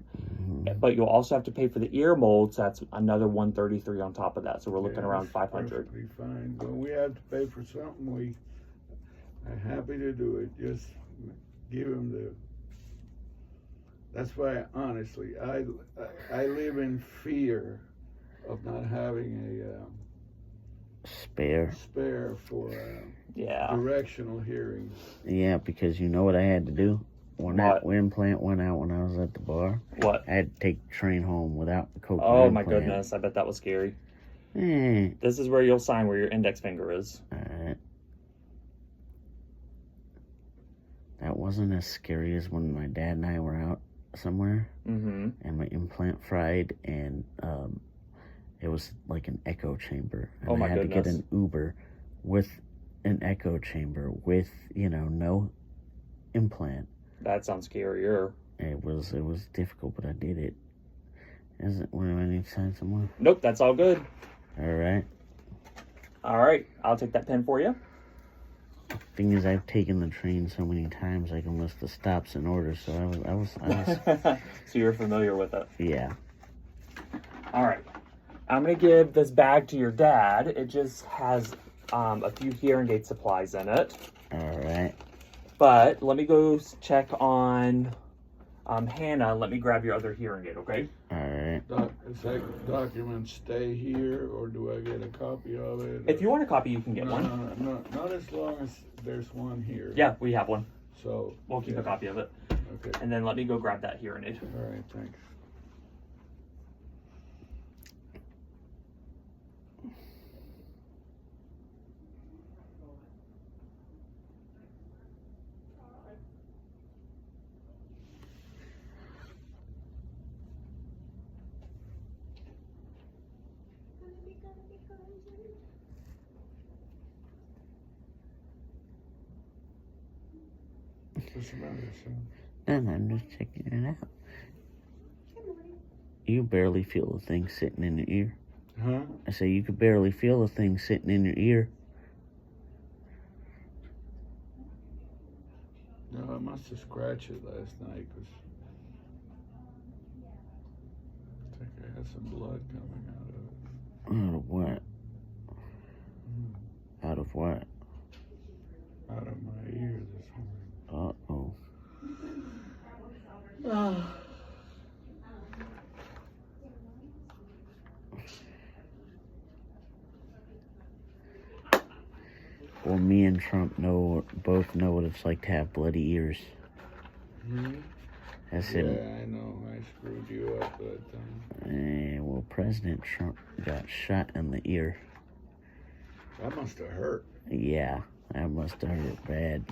But you'll also have to pay for the ear molds. That's another $133 on top of that. So we're looking around $500. Perfectly fine. When we have to pay for something, we are happy to do it. Just give them the. That's why, honestly, I live in fear of not having a spare for Yeah. directional hearing. Yeah, because you know what I had to do? When that implant went out when I was at the bar, What? I had to take the train home without the cochlear Oh my implant. goodness, I bet that was scary. Eh, This is where you'll sign where your index finger is. alright. That wasn't as scary as when my dad and I were out somewhere Mm-hmm. and my implant fried and it was like an echo chamber. And Oh my I had to get goodness. an Uber with an echo chamber with, no implant. That sounds scarier. It was difficult, but I did it. What do I need to sign somewhere? Nope, that's all good. Alright. All right, I'll take that pen for you. Thing is, I've taken the train so many times I can list the stops in order, so I was So you're familiar with it. yeah. All right. I'm going to give this bag to your dad. It just has a few hearing aid supplies in it. Alright. But let me go check on Hannah. Let me grab your other hearing aid, okay? Alright. Does that document stay here, or do I get a copy of it? If you want a copy, you can get No, one. no, not as long as there's one here. Yeah, we have one. So We'll keep a copy of it. Okay. And then let me go grab that hearing aid. All right. Thanks. What's the matter, son? No, I'm just checking it out. You barely feel the thing sitting in your ear. Huh? I say you could barely feel the thing sitting in your ear. No, I must have scratched it last night because I think I had some blood coming out of it. Out of what? Out of what? Out of my ear this morning. Uh-oh. me and Trump both know what it's like to have bloody ears. Hmm? That's Yeah, it. I know. I screwed you up that time. Well, President Trump got shot in the ear. That must have hurt. Yeah, that must have hurt bad.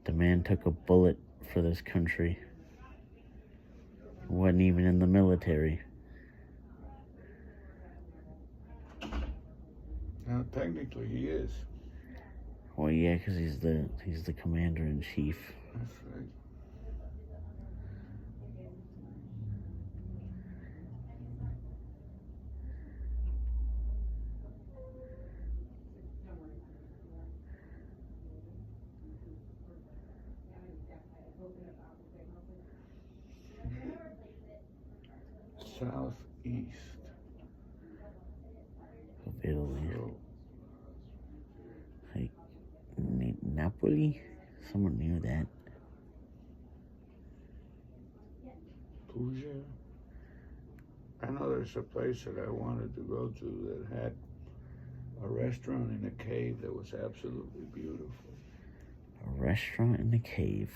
The man took a bullet for this country. Wasn't even in the military. Now, technically, he is. Well, yeah, because he's the commander-in-chief. That's right. Southeast. Of Italy. So, Like, Napoli? Somewhere near that. Puglia. I know there's a place that I wanted to go to that had a restaurant in a cave that was absolutely beautiful. A restaurant in a cave.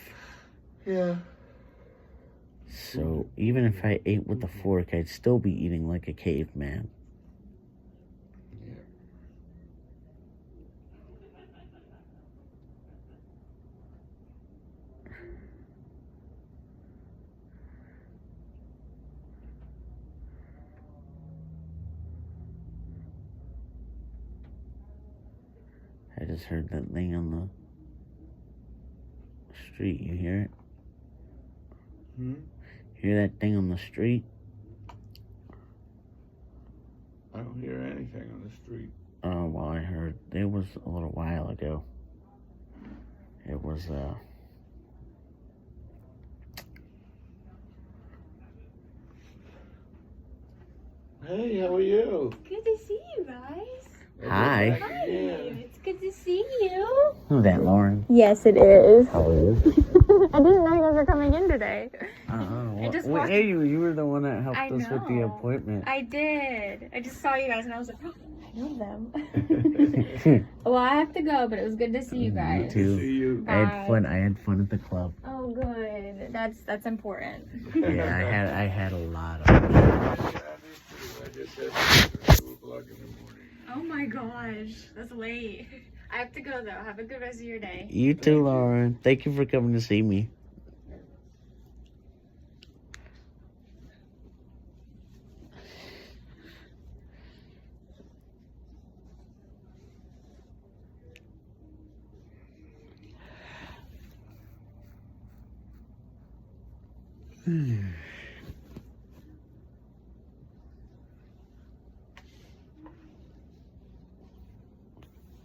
Yeah. So, even if I ate with a fork, I'd still be eating like a caveman. Yeah. I just heard that thing on the street. You hear it? Hmm? Hear that thing on the street? I don't hear anything on the street. Oh, well, I heard it was a little while ago. It was, Hey, how are you? Good to see you guys. Hi. Back again. It's good to see you. who's that, Lauren? Yes, it is. How are you? I didn't know you guys were coming in today. just Well, walked- hey, you were the one that helped I us with the know. appointment. I did. I just saw you guys and I was like, oh, I know them. Well, I have to go, but it was good to see you guys. Me too. See you. I had Bye. fun. I had fun at the club. Oh, good. That's important. Yeah, I had a lot of fun. I just had at 2 o'clock in the morning. Oh my gosh, that's late. I have to go though. Have a good rest of your day. You too, Lauren. Thank you for coming to see me.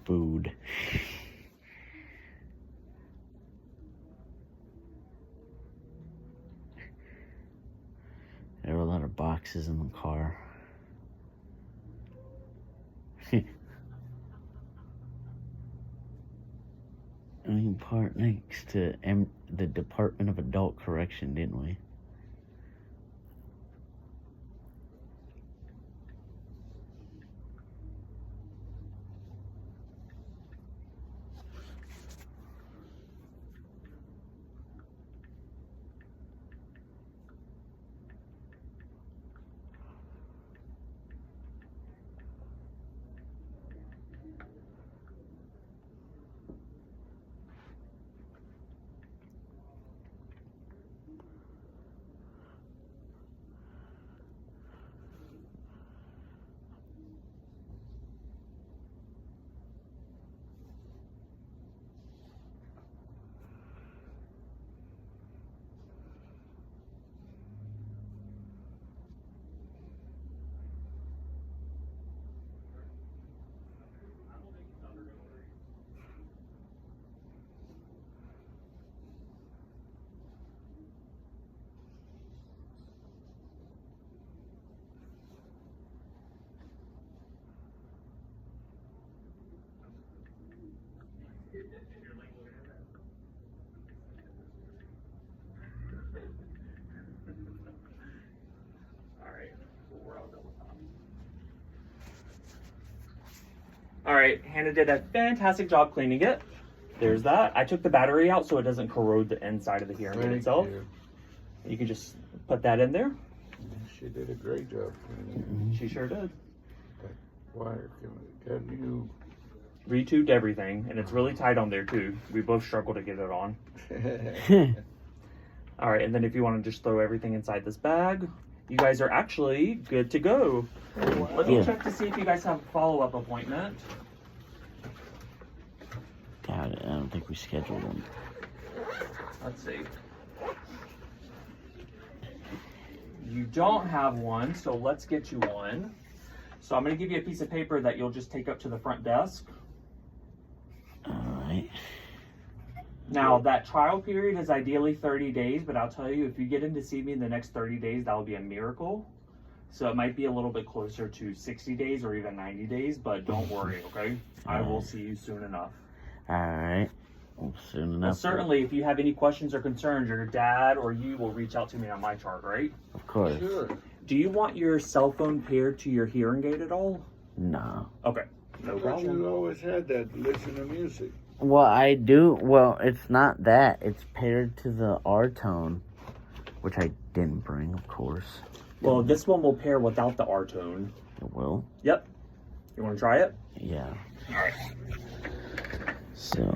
Food. There were a lot of boxes in the car. We parked next to the Department of Adult Correction, didn't we? All right, Hannah did a fantastic job cleaning it. There's that. I took the battery out so it doesn't corrode the inside of the hearing aid Thank itself. you. You can just put that in there. She did a great job cleaning She sure did. it. Wire, got new. Retubed everything, and it's really tight on there too. We both struggle to get it on. All right, and then if you want to just throw everything inside this bag, you guys are actually good to go. Let me Yeah. check to see if you guys have a follow-up appointment. Doubt it. I don't think we scheduled them. Let's see. You don't have one, so let's get you one. So I'm going to give you a piece of paper that you'll just take up to the front desk. Alright. Now, that trial period is ideally 30 days, but I'll tell you, if you get in to see me in the next 30 days, that will be a miracle. So it might be a little bit closer to 60 days or even 90 days, but don't worry, okay? I will see you soon enough. Alright. Well, soon Well, enough. certainly, if you have any questions or concerns, your dad or you will reach out to me on my chart, right? Of course. Sure. Do you want your cell phone paired to your hearing aid at all? No. Okay, I no thought problem. you always had that, listen to music. Well, I do. Well, it's not that. It's paired to the R-tone, which I didn't bring, of course. Well, this one will pair without the R-tone. It will. Yep. You want to try it? Yeah. All right. So,